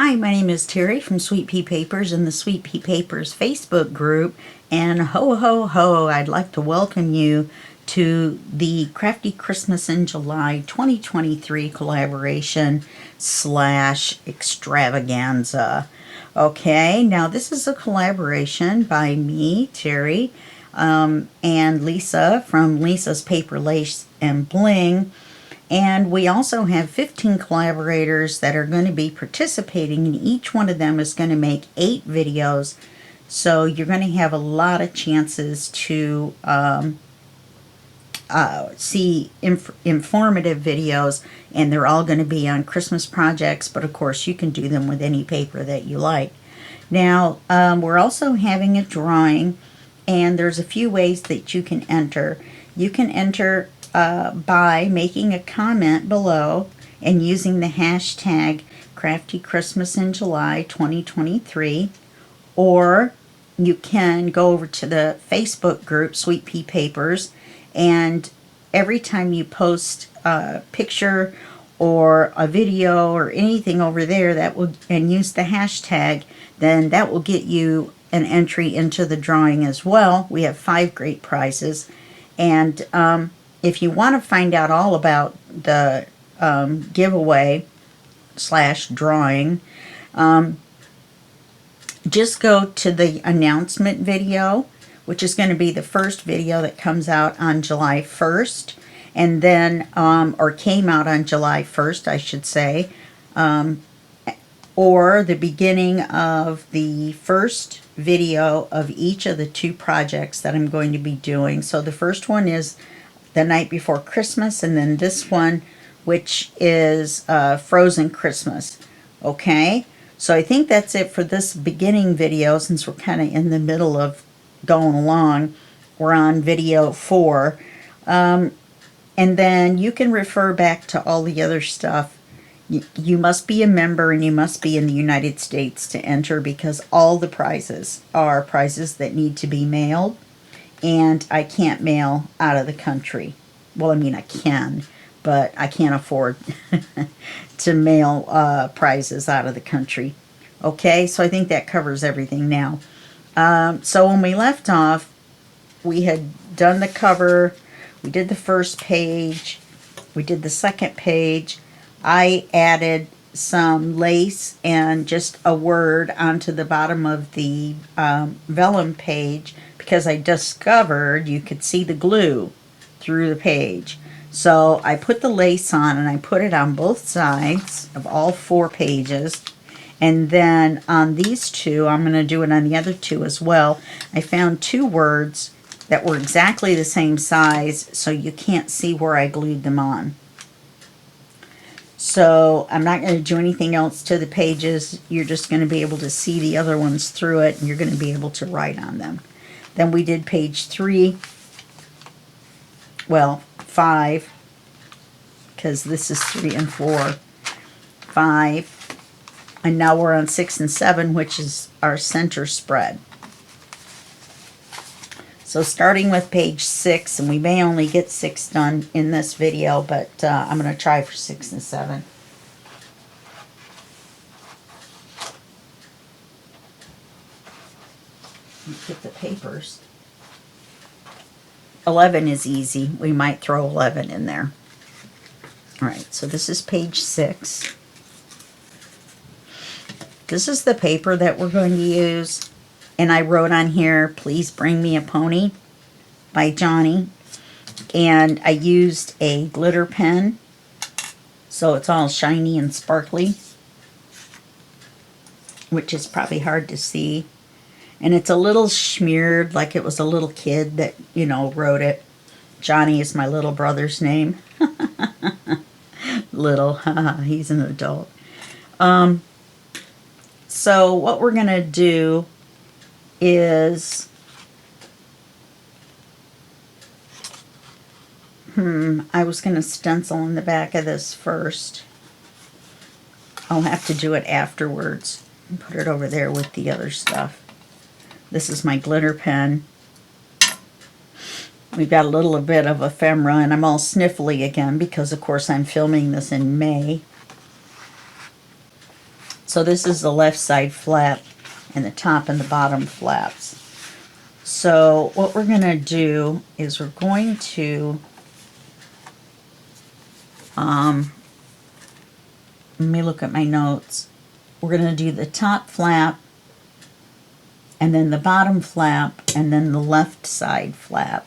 Hi, my name is Terry from Sweet Pea Papers in the Sweet Pea Papers Facebook group, and ho ho ho, I'd like to welcome you to the Crafty Christmas in July 2023 collaboration slash extravaganza. Okay, now this is a collaboration by me, Terry, and Lisa from Lisa's Paper Lace and Bling. And we also have 15 collaborators that are going to be participating, and each one of them is going to make 8 videos. So you're going to have a lot of chances to see informative videos, and they're all going to be on Christmas projects, but of course you can do them with any paper that you like. Now, we're also having a drawing, and there's a few ways that you can enter. You can enter by making a comment below and using the hashtag Crafty Christmas in July 2023, or you can go over to the Facebook group Sweet Pea Papers, and every time you post a picture or a video or anything over there that will, and use the hashtag, then that will get you an entry into the drawing as well. We have 5 great prizes, and if you want to find out all about the giveaway slash drawing, just go to the announcement video, which is going to be the first video that comes out on July 1st, and then, or came out on July 1st, I should say, or the beginning of the first video of each of the 2 projects that I'm going to be doing. So the first one is the night before Christmas, and then this one, which is Frozen Christmas. Okay, so I think that's it for this beginning video, since we're kind of in the middle of going along. We're on video 4, and then you can refer back to all the other stuff. You must be a member, and you must be in the United States to enter, because all the prizes are prizes that need to be mailed, and I can't mail out of the country. Well, I mean, I can, but I can't afford to mail prizes out of the country. Okay, so I think that covers everything now. So when we left off, we had done the cover, we did the first page, we did the second page. I added some lace and just a word onto the bottom of the vellum page, because I discovered you could see the glue through the page. So I put the lace on, and I put it on both sides of all 4 pages. And then on these 2, I'm going to do it on the other 2 as well. I found 2 words that were exactly the same size, so you can't see where I glued them on. So I'm not going to do anything else to the pages. You're just going to be able to see the other ones through it, and you're going to be able to write on them. Then we did page 3, well, 5, because this is 3 and 4, 5, and now we're on 6 and 7, which is our center spread. So starting with page 6, and we may only get 6 done in this video, but I'm going to try for 6 and 7. Get the papers. 11 is easy. We might throw 11 in there. All right, so this is page 6. This is the paper that we're going to use. And I wrote on here, "Please bring me a pony," by Johnny. And I used a glitter pen, so it's all shiny and sparkly, which is probably hard to see. And it's a little smeared, like it was a little kid that, you know, wrote it. Johnny is my little brother's name. Little, he's an adult. So what we're going to do is, I was going to stencil in the back of this first. I'll have to do it afterwards and put it over there with the other stuff. This is my glitter pen. We've got a little bit of ephemera, and I'm all sniffly again because, of course, I'm filming this in May. So this is the left side flap and the top and the bottom flaps. So what we're going to do is we're going to let me look at my notes. We're going to do the top flap and then the bottom flap and then the left side flap.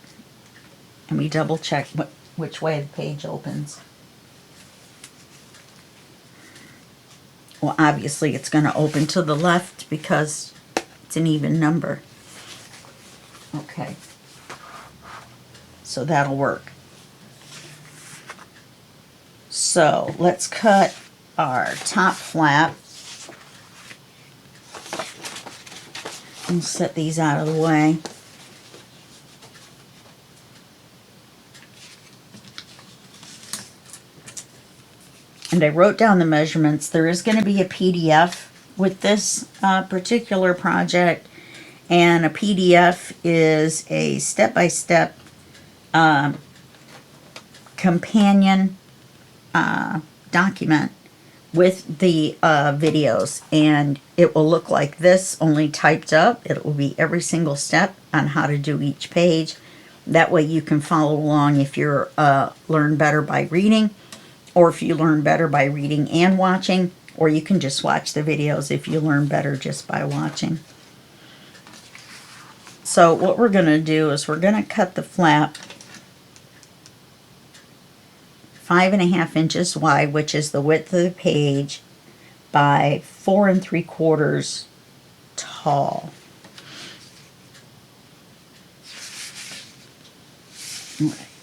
And we double check which way the page opens. Well, obviously it's going to open to the left because it's an even number. Okay. So that'll work. So let's cut our top flap. And set these out of the way. And I wrote down the measurements. There is going to be a PDF with this particular project. And a PDF is a step-by-step companion document with the videos, and it will look like this, only typed up. It will be every single step on how to do each page. That way you can follow along if you're learn better by reading, or if you learn better by reading and watching, or you can just watch the videos if you learn better just by watching. So what we're going to do is we're going to cut the flap 5.5 inches wide, which is the width of the page, by 4 3/4 tall.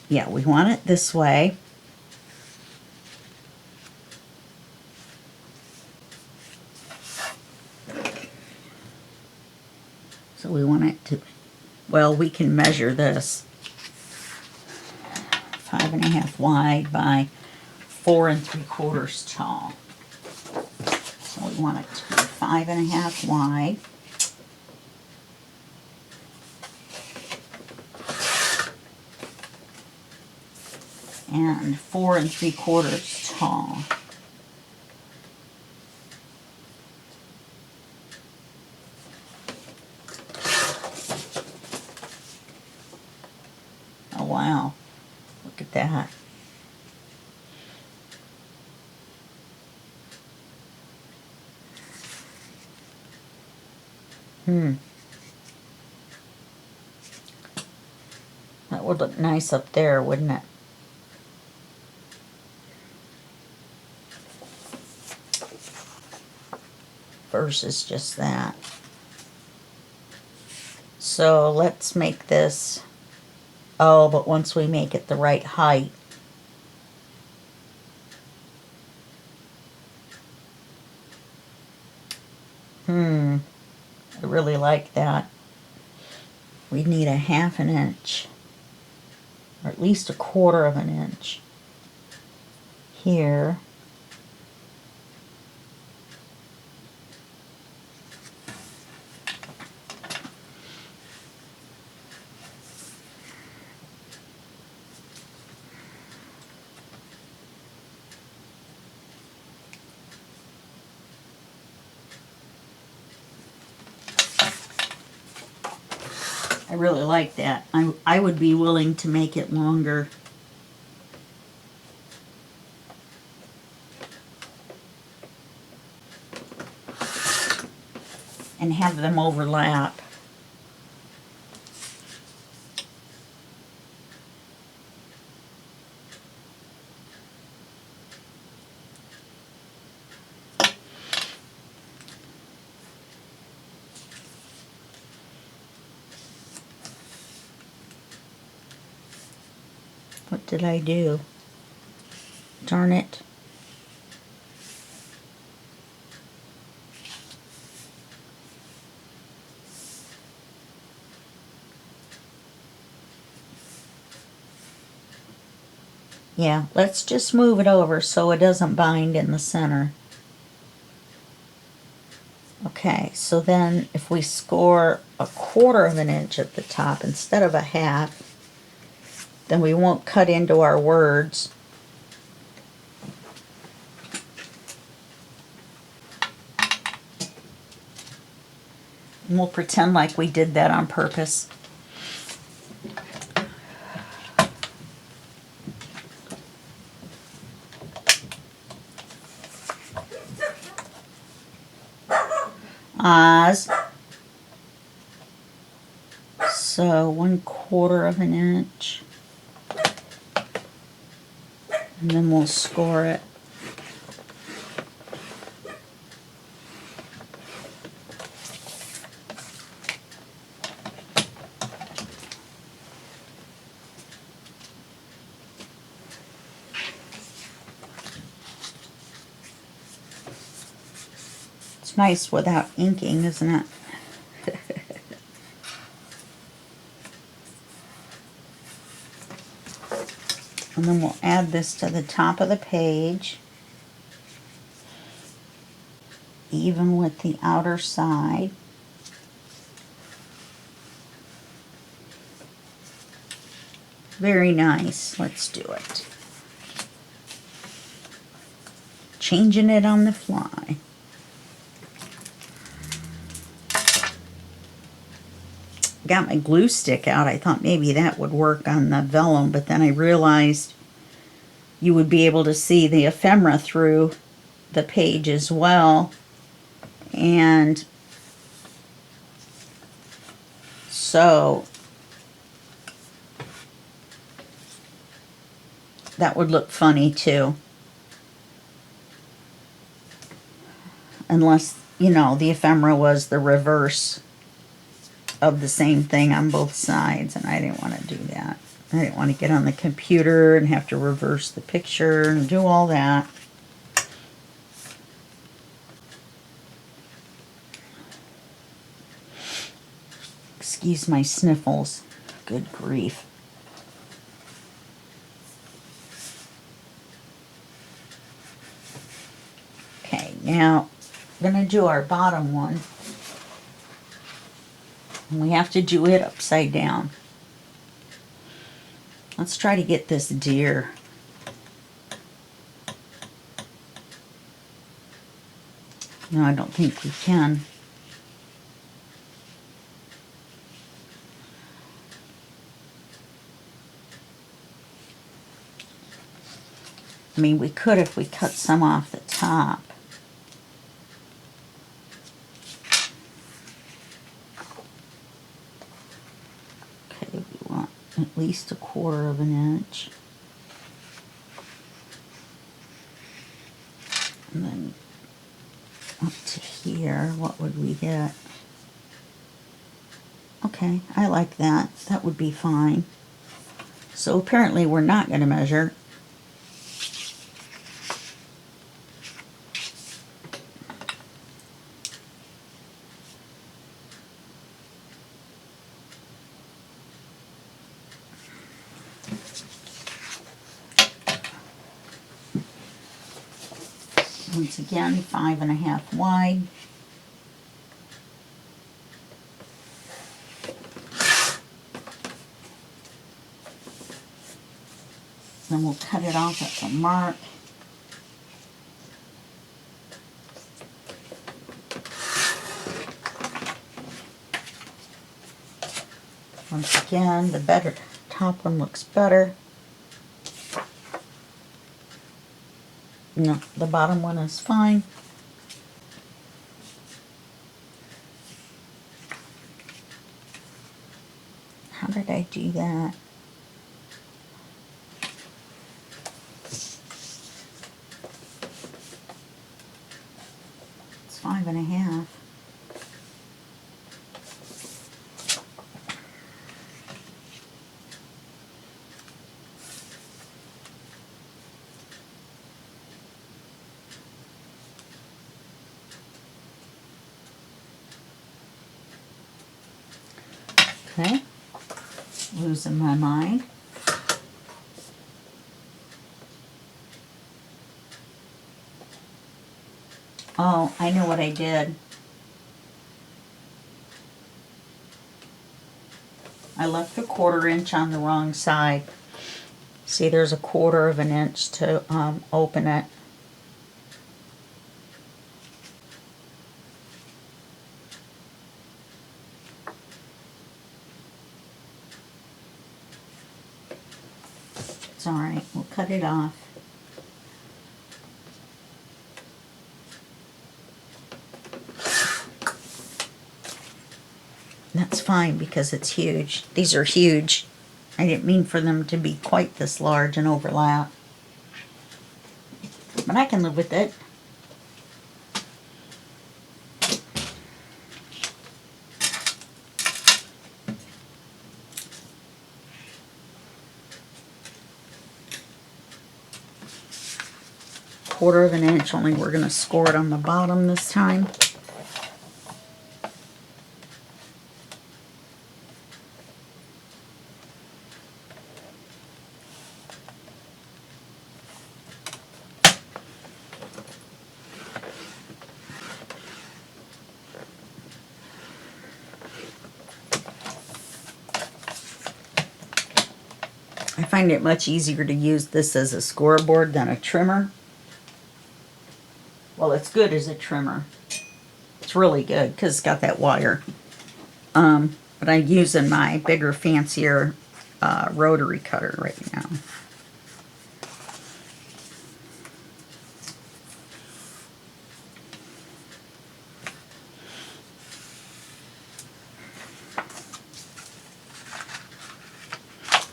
Yeah, we want it this way. So we want it to, well, we can measure this. 5.5 wide by 4 3/4 tall. So we want it to be 5.5 wide. And 4 3/4 tall. Oh wow. Look at that. That would look nice up there, wouldn't it? Versus just that. So let's make this, oh, but once we make it the right height, I really like that. We need 1/2 inch, or at least 1/4 inch here. I really like that. I would be willing to make it longer. And have them overlap. What did I do? Darn it. Yeah, let's just move it over so it doesn't bind in the center. Okay, so then if we score 1/4 inch at the top instead of 1/2, then we won't cut into our words. And we'll pretend like we did that on purpose. Oz. So 1/4 of an inch. And then we'll score it. It's nice without inking, isn't it? And then we'll add this to the top of the page, even with the outer side. Very nice. Let's do it. Changing it on the fly. Got my glue stick out. I thought maybe that would work on the vellum, but then I realized you would be able to see the ephemera through the page as well. And so that would look funny too. Unless, you know, the ephemera was the reverse of the same thing on both sides, and I didn't want to do that. I didn't want to get on the computer and have to reverse the picture and do all that. Excuse my sniffles. Good grief. Okay, now we're going to do our bottom one. And we have to do it upside down. Let's try to get this deer. No, I don't think we can. I mean, we could if we cut some off the top. Okay, we want at least 1/4 of an inch. And then up to here, what would we get? Okay, I like that. That would be fine. So apparently we're not going to measure. Once again, 5.5 wide. Then we'll cut it off at the mark. Once again, the better top one looks better. No, the bottom one is fine. How did I do that? It's 5.5. Okay, losing my mind. Oh, I know what I did. I left the 1/4 inch on the wrong side. See, there's 1/4 of an inch to open it. That's all right. We'll cut it off. That's fine because it's huge. These are huge. I didn't mean for them to be quite this large and overlap. But I can live with it. Quarter of an inch, only we're going to score it on the bottom this time. I find it much easier to use this as a scoreboard than a trimmer. Well, it's good as a trimmer. It's really good because it's got that wire. But I'm using my bigger, fancier rotary cutter right now.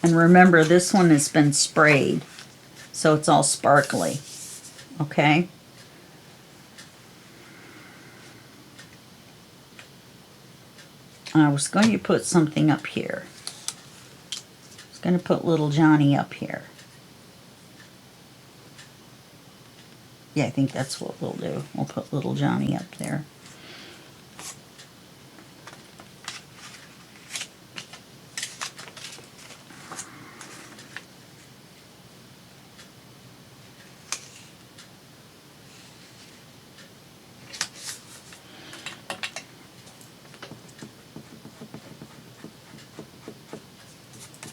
And remember, this one has been sprayed, so it's all sparkly. Okay? I was going to put something up here. I was going to put little Johnny up here. Yeah, I think that's what we'll do. We'll put little Johnny up there.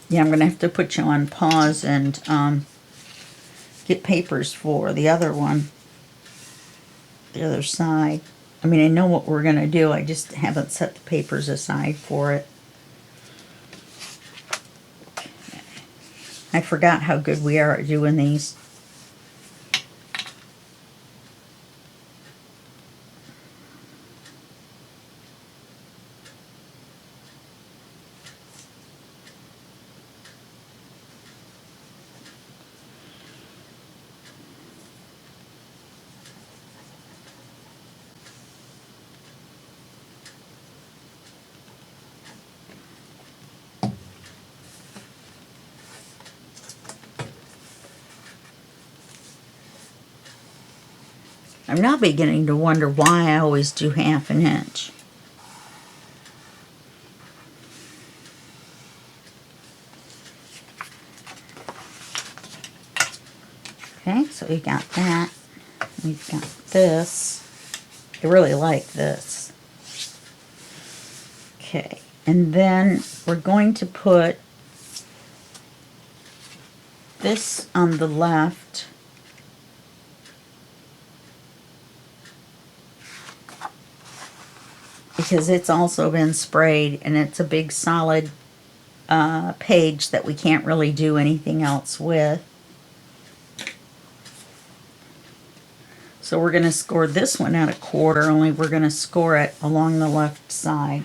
Yeah, I'm going to have to put you on pause and get papers for the other one, the other side. I mean, I know what we're going to do. I just haven't set the papers aside for it. I forgot how good we are at doing these. I'm now beginning to wonder why I always do ½ an inch. Okay, so we got that. We've got this. I really like this. Okay, and then we're going to put this on the left. Because it's also been sprayed and it's a big solid page that we can't really do anything else with. So we're going to score this one at 1/4, only we're going to score it along the left side.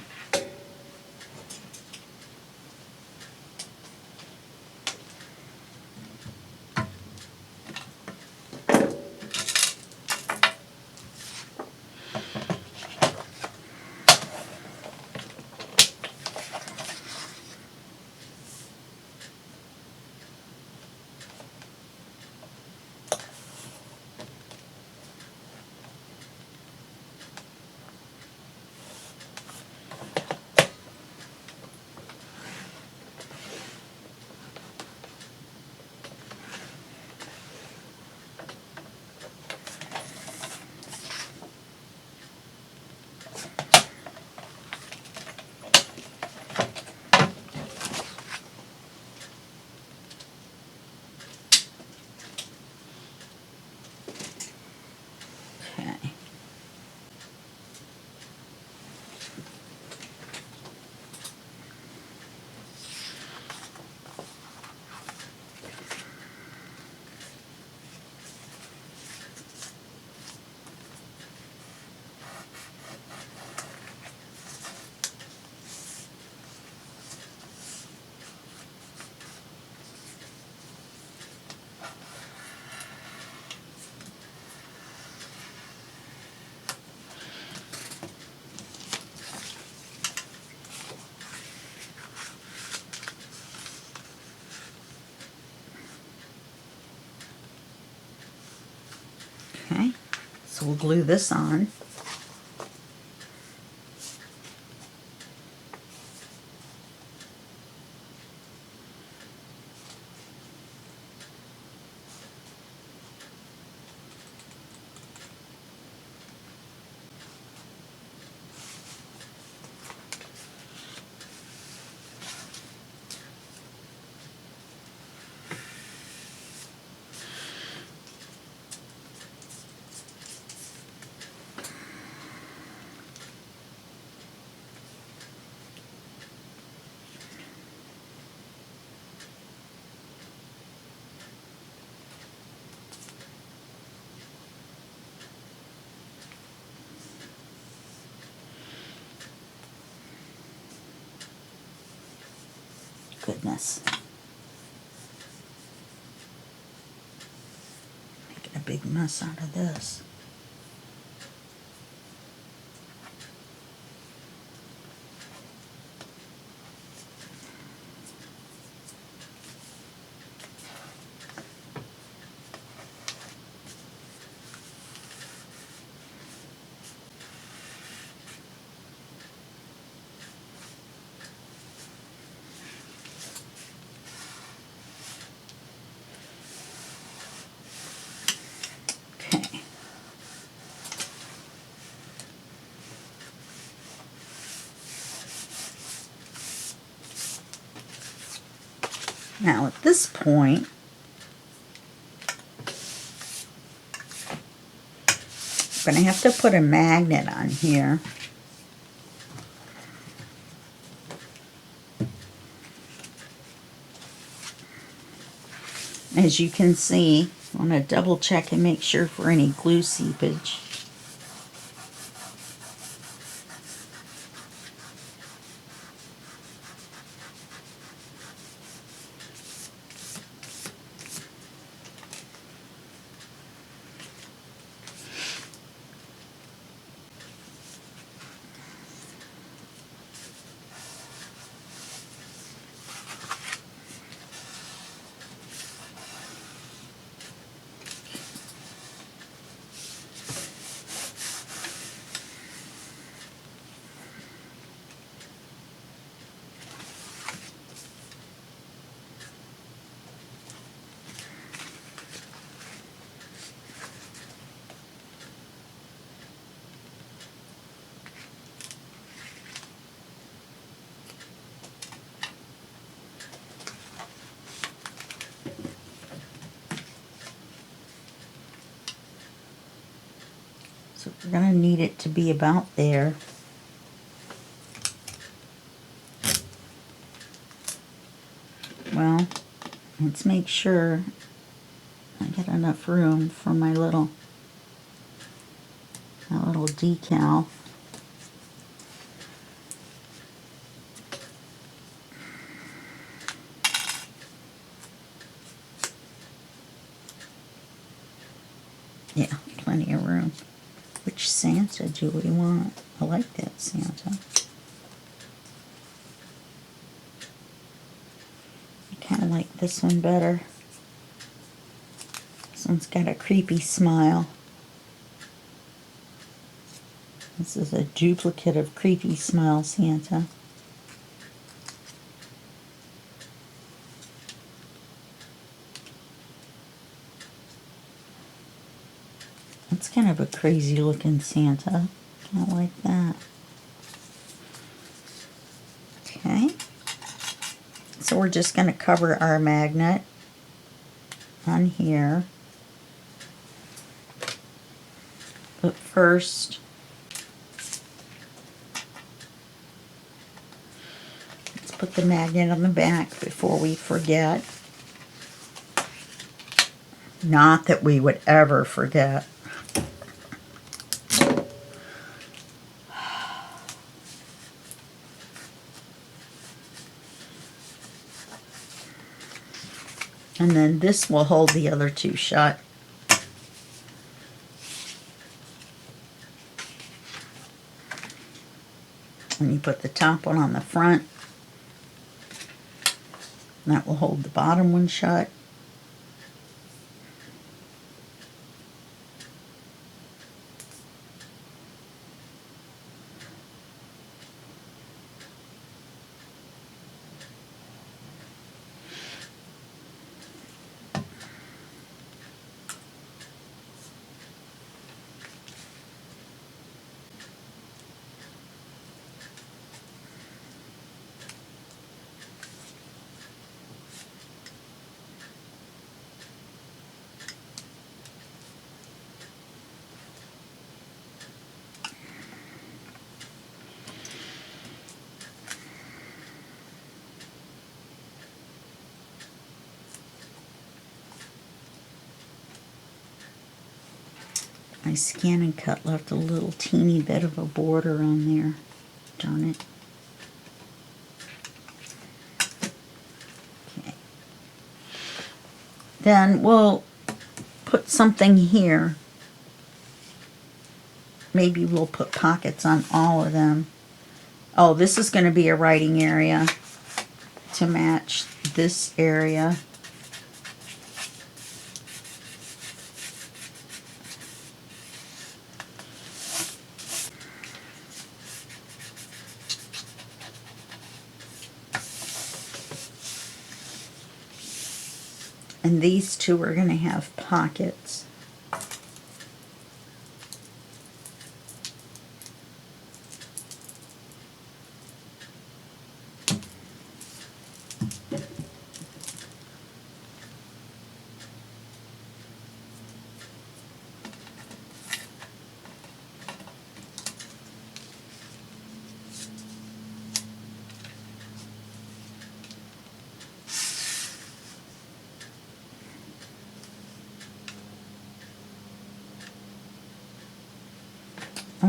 Okay, so we'll glue this on. Goodness. Making a big mess out of this. Okay. Now at this point, I'm going to have to put a magnet on here. As you can see, I want to double check and make sure for any glue seepage. So we're going to need it to be about there. Well, let's make sure I get enough room for my little decal. Yeah, plenty of room. Which Santa do we want? I like that Santa. I kind of like this one better. This one's got a creepy smile. This is a duplicate of Creepy Smile Santa. It's kind of a crazy looking Santa. I like that. Okay. So we're just going to cover our magnet on here. But first, let's put the magnet on the back before we forget. Not that we would ever forget. And then this will hold the other two shut. And you put the top one on the front. And that will hold the bottom one shut. My Scan and Cut left a little teeny bit of a border on there. Darn it. Okay. Then we'll put something here. Maybe we'll put pockets on all of them. Oh, this is going to be a writing area to match this area. And these two are going to have pockets.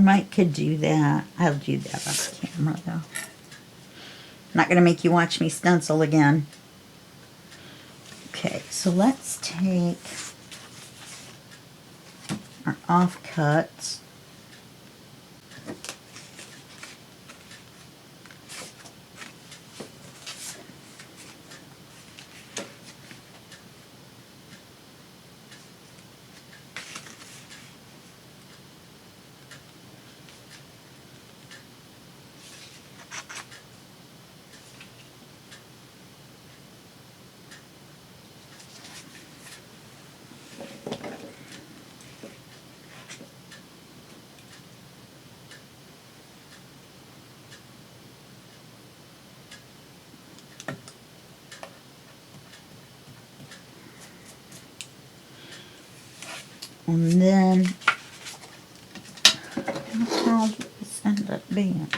I could do that. I'll do that off camera though. I'm not going to make you watch me stencil again. Okay, so let's take our offcuts. And then, how did this end up being?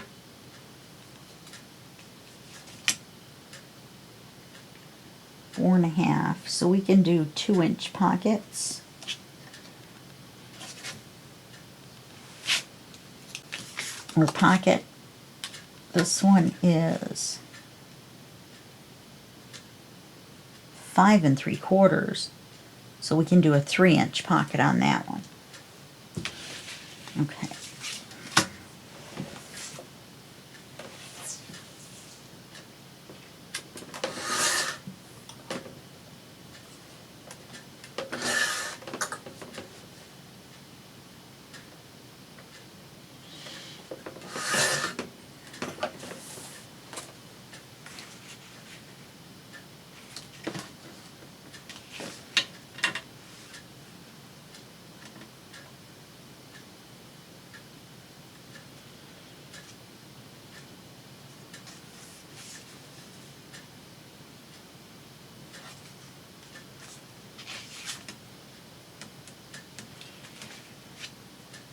Four and a half. So we can do 2-inch pockets. Or pocket. This one is 5 3/4. So we can do a 3-inch pocket on that one. Okay.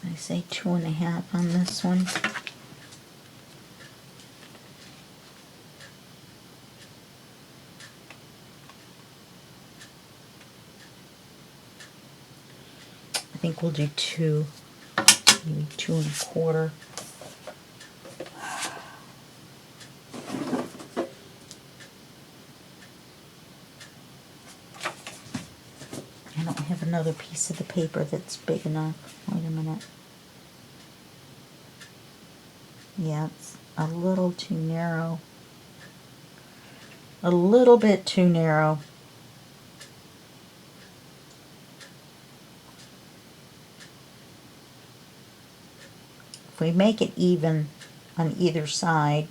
I say 2 1/2 on this one. I think we'll do 2, maybe 2 1/4. I don't have another piece of the paper that's big enough. Wait a minute. Yeah, it's a little too narrow. A little bit too narrow. If we make it even on either side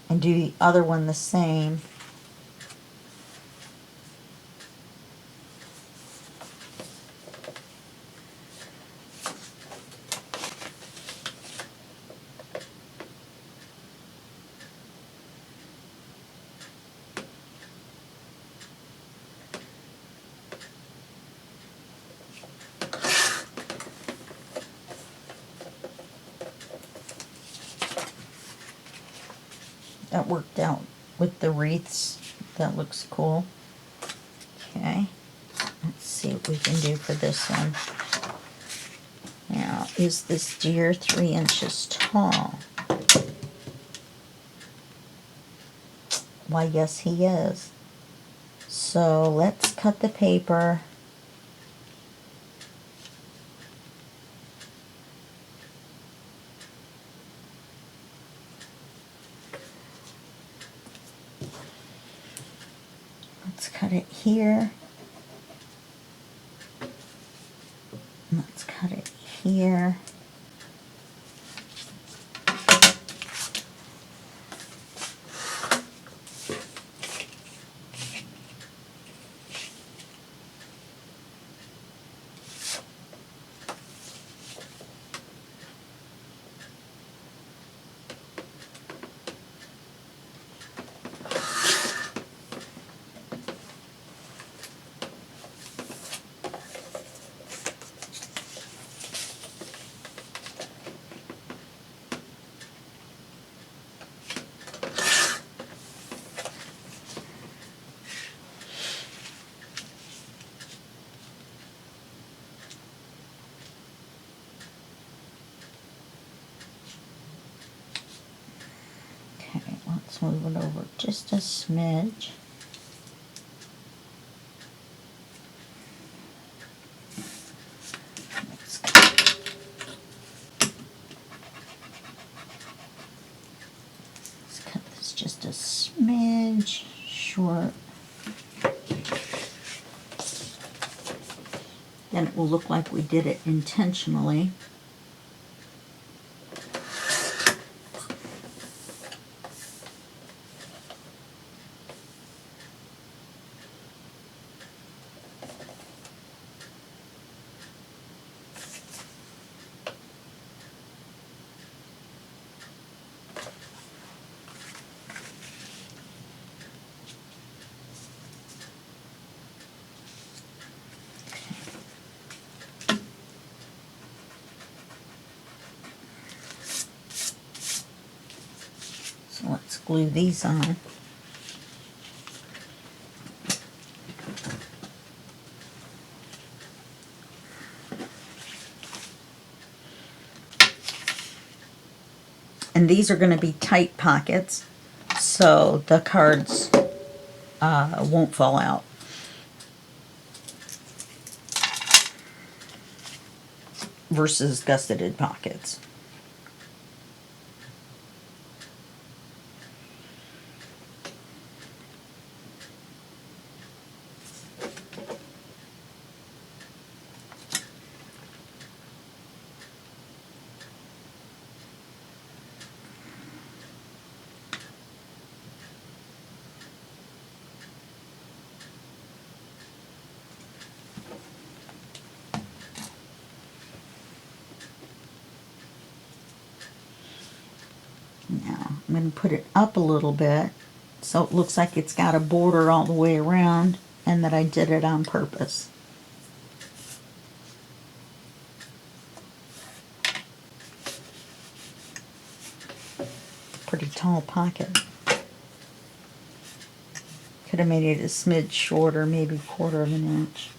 and do the other one the same, that worked out with the wreaths. That looks cool. Okay, let's see what we can do for this one. Now, is this deer 3 inches tall? Why, yes, he is. So let's cut the paper. Let's cut it here. Let's cut it here. Let's move it over just a smidge. Let's cut this just a smidge short. Then it will look like we did it intentionally. So let's glue these on. And these are going to be tight pockets, so the cards won't fall out. Versus gusseted pockets. Now, I'm going to put it up a little bit so it looks like it's got a border all the way around and that I did it on purpose. Pretty tall pocket. Could have made it a smidge shorter, maybe 1/4 of an inch.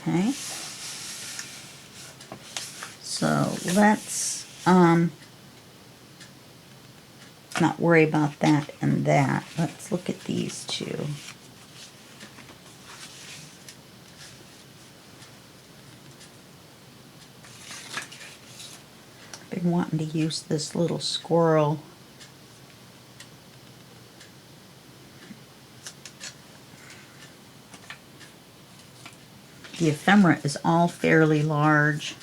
Okay. let's not worry about that and that. Let's look at these two. Been wanting to use this little squirrel. The ephemera is all fairly large,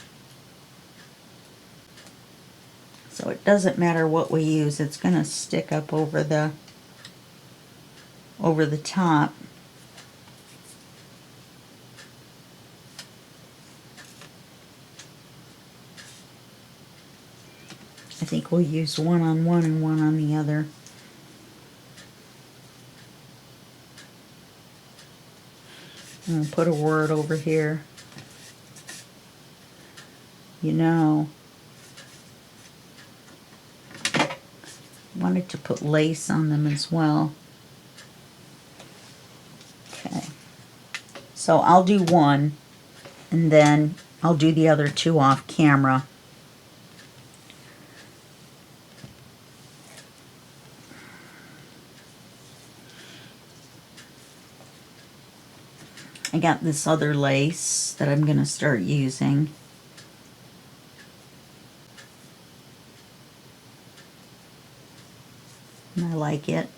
so it doesn't matter what we use, it's going to stick up over the top. I think we'll use one on one and one on the other. And we'll put a word over here. You know, I wanted to put lace on them as well. Okay. So I'll do one, and then I'll do the other two off camera. I got this other lace that I'm going to start using. And I like it.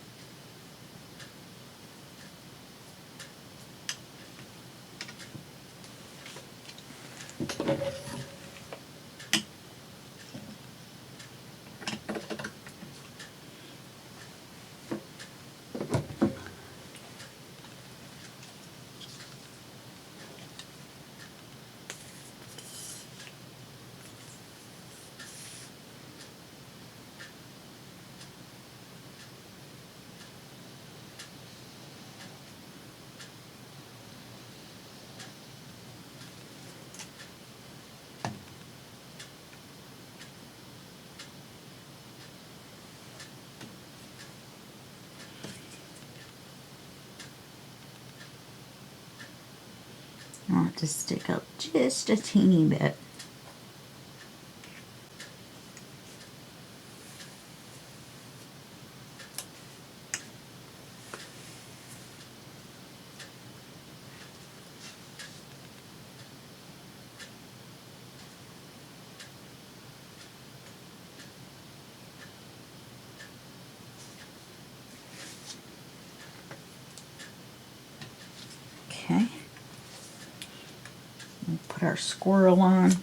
I want to stick up just a teeny bit. Okay. We'll put our squirrel on.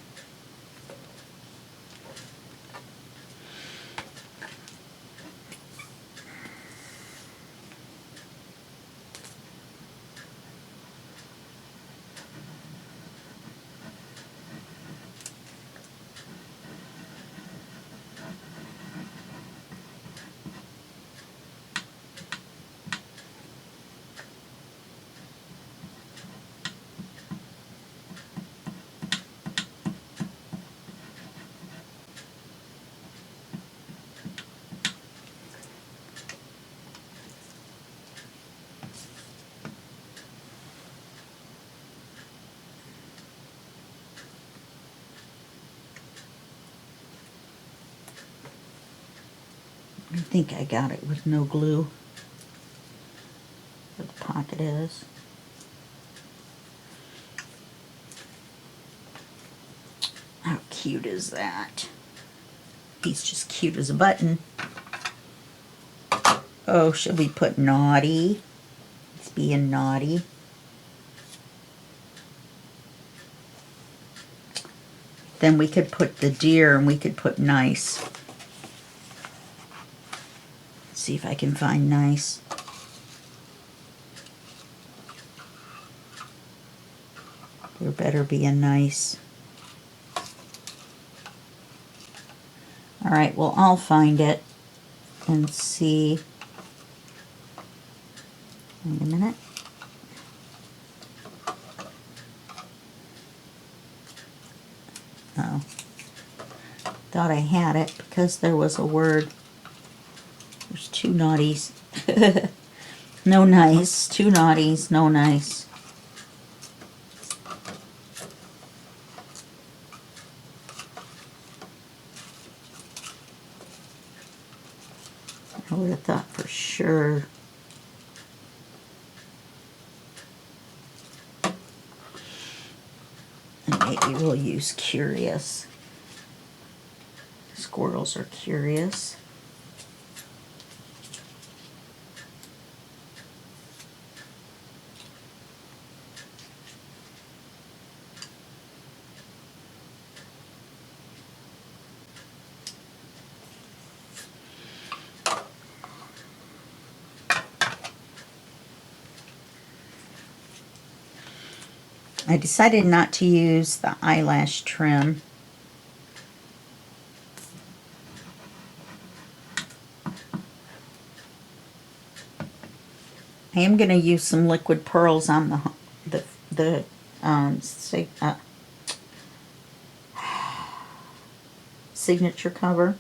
I think I got it with no glue. Where the pocket is. How cute is that? He's just cute as a button. Oh, should we put naughty? He's being naughty. Then we could put the deer and we could put nice. See if I can find nice. There better be a nice. All right, well, I'll find it and see. Wait a minute. Oh. Thought I had it because there was a word. There's two naughties. No nice. Two naughties, no nice. would have thought for sure. And maybe we'll use Curious. Squirrels are curious. I decided not to use the eyelash trim. I am going to use some liquid pearls on the signature cover.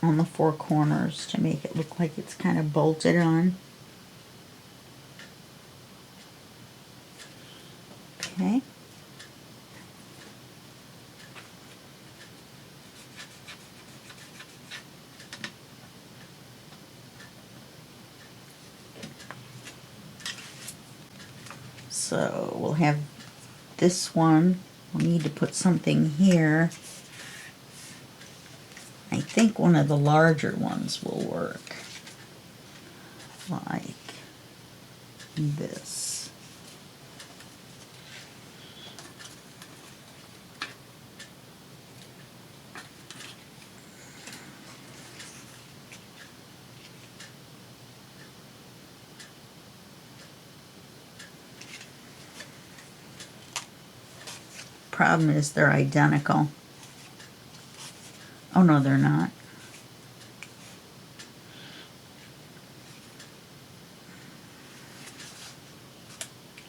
On the four corners to make it look like it's kind of bolted on. Okay. So we'll have this one. We'll need to put something here. I think one of the larger ones will work. Like this. Problem is they're identical. Oh no, they're not.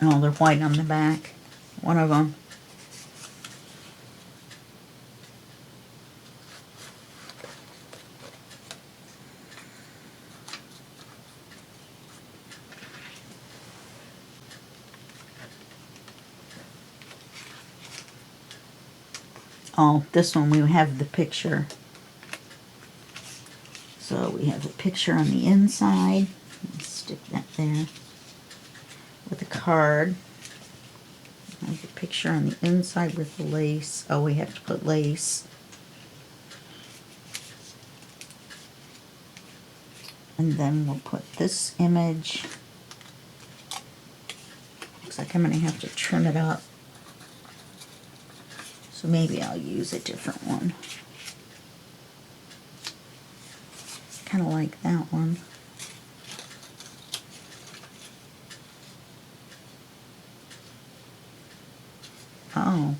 Oh, they're white on the back. One of them. Oh, this one we have the picture. So we have the picture on the inside. Let's stick that there. With a card. Have the picture on the inside with the lace. Oh, we have to put lace. And then we'll put this image. Looks like I'm going to have to trim it up. So maybe I'll use a different one. Kind of like that one. Oh.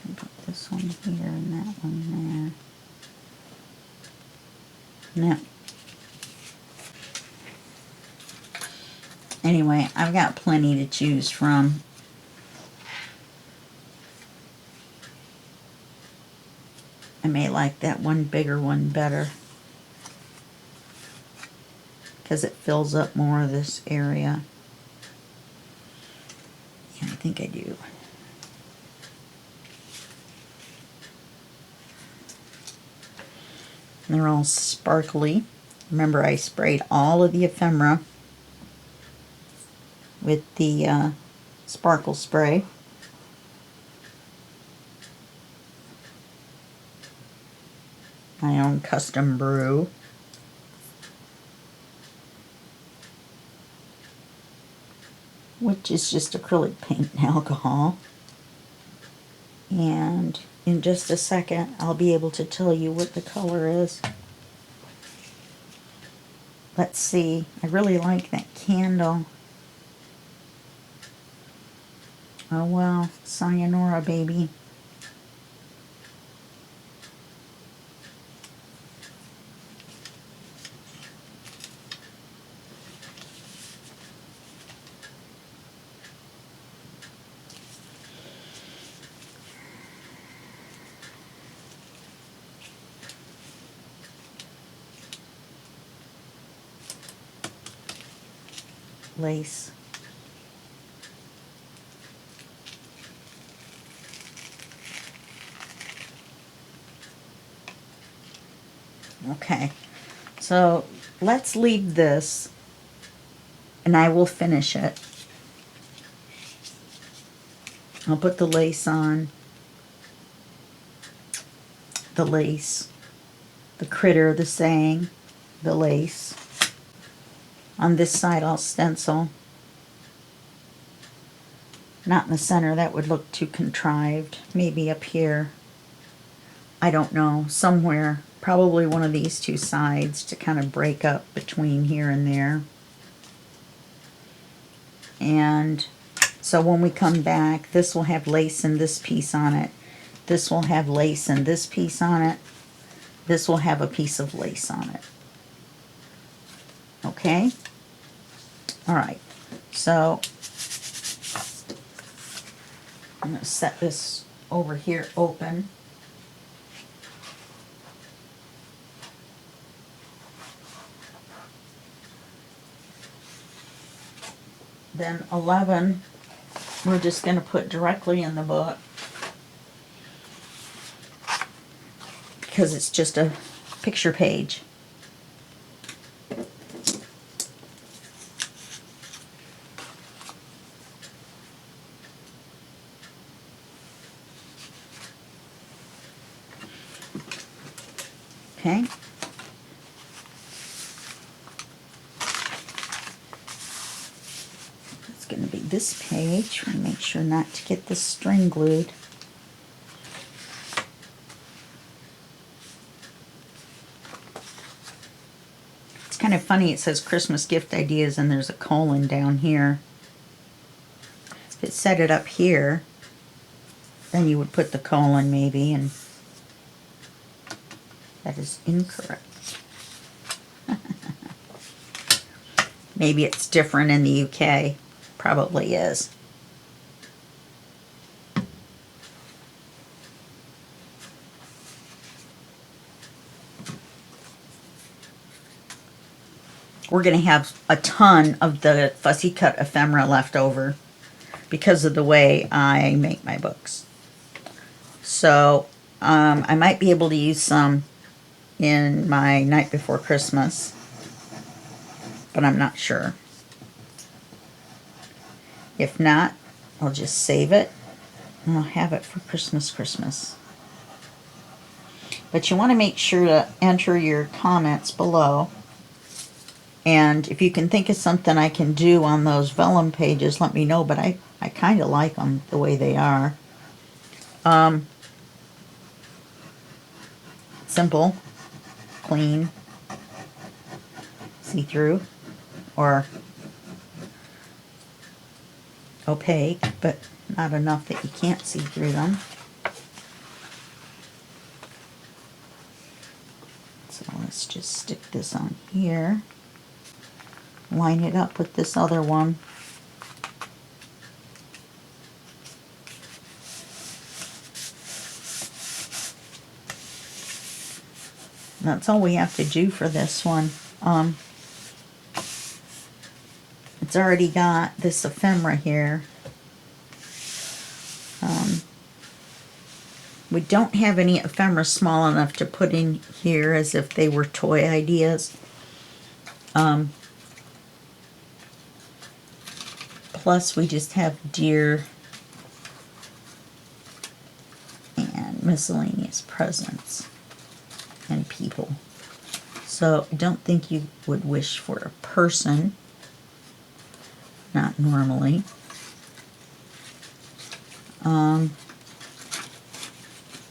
I'll put this one here and that one there. No. Anyway, I've got plenty to choose from. I may like that one bigger one better because it fills up more of this area. Yeah, I think I do. And they're all sparkly. Remember, I sprayed all of the ephemera with the sparkle spray. My own custom brew. Which is just acrylic paint and alcohol. And in just a second, I'll be able to tell you what the color is. Let's see. I really like that candle. Oh well, sayonara, baby. Lace. Okay, so let's leave this, and I will finish it. I'll put the lace on, the lace, the critter, the saying, the lace. On this side I'll stencil. Not in the center, that would look too contrived. Maybe up here. I don't know, somewhere. Probably one of these two sides to kind of break up between here and there. And so when we come back, this will have lace and this piece on it. This will have lace and this piece on it. This will have a piece of lace on it. Okay? Alright, so I'm going to set this over here open. Then 11, we're just going to put directly in the book because it's just a picture page. Okay. It's going to be this page. I'm going to make sure not to get this string glued. It's kind of funny, it says Christmas gift ideas and there's a colon down here. If it said it up here, then you would put the colon maybe, and that is incorrect. Maybe it's different in the UK. Probably is. We're going to have a ton of the fussy cut ephemera left over because of the way I make my books. So I might be able to use some in my Night Before Christmas, but I'm not sure. If not, I'll just save it and I'll have it for Christmas. But you want to make sure to enter your comments below. And if you can think of something I can do on those vellum pages, let me know. But I kind of like them the way they are. Simple, clean, see-through, or opaque, but not enough that you can't see through them. So let's just stick this on here. Line it up with this other one. That's all we have to do for this one. It's already got this ephemera here. We don't have any ephemera small enough to put in here as if they were toy ideas. Plus we just have deer and miscellaneous presents and people. So I don't think you would wish for a person. Not normally.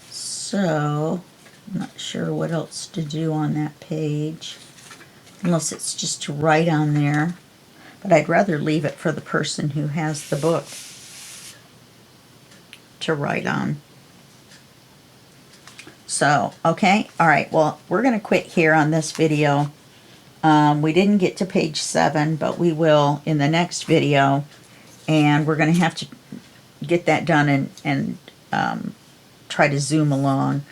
So I'm not sure what else to do on that page, unless it's just to write on there. But I'd rather leave it for the person who has the book to write on. So, okay, all right, well, we're going to quit here on this video. We didn't get to page 7, but we will in the next video. And we're going to have to get that done and try to zoom along.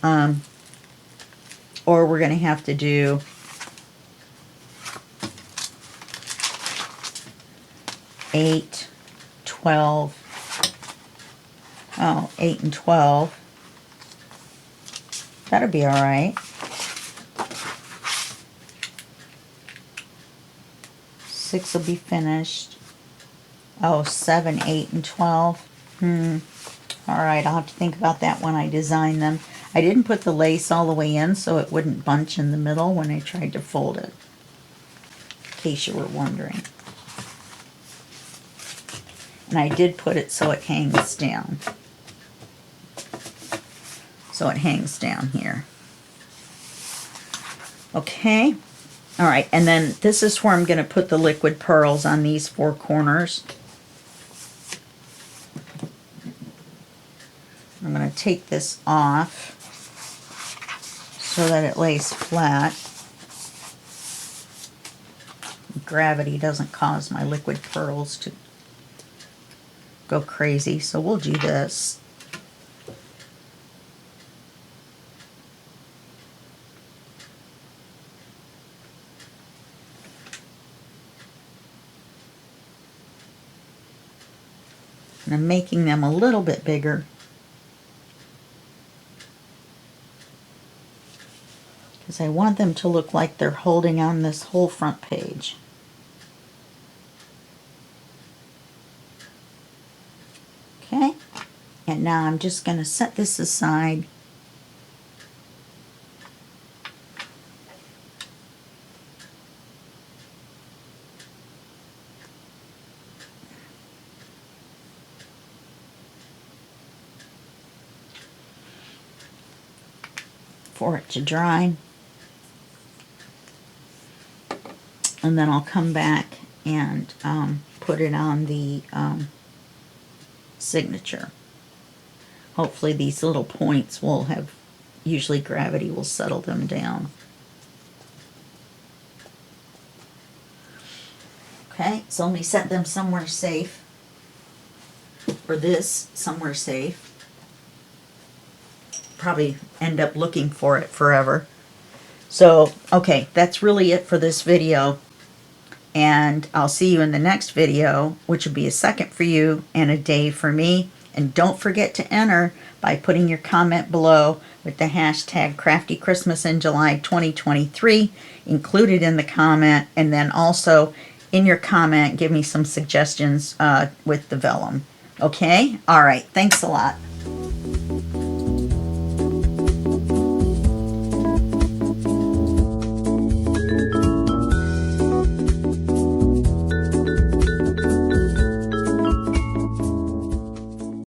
Or we're going to have to do 8, 12. Oh, 8 and 12. That'll be all right. 6 will be finished. Oh, 7, 8, and 12. Alright, I'll have to think about that when I design them. I didn't put the lace all the way in so it wouldn't bunch in the middle when I tried to fold it, in case you were wondering. And I did put it so it hangs down. So it hangs down here. Okay. Alright, and then this is where I'm going to put the liquid pearls on these 4 corners. I'm going to take this off so that it lays flat. Gravity doesn't cause my liquid pearls to go crazy, so we'll do this. And I'm making them a little bit bigger because I want them to look like they're holding on this whole front page. Okay, and now I'm just going to set this aside. For it to dry, and then I'll come back and put it on the signature. Hopefully these little points will have, usually gravity will settle them down. Okay, so let me set them somewhere safe, or this somewhere safe. Probably end up looking for it forever. So, okay, that's really it for this video. And I'll see you in the next video, which will be a second for you and a day for me. And don't forget to enter by putting your comment below with the hashtag Crafty Christmas in July 2023 included in the comment. And then also in your comment, give me some suggestions with the vellum. Okay? All right. Thanks a lot.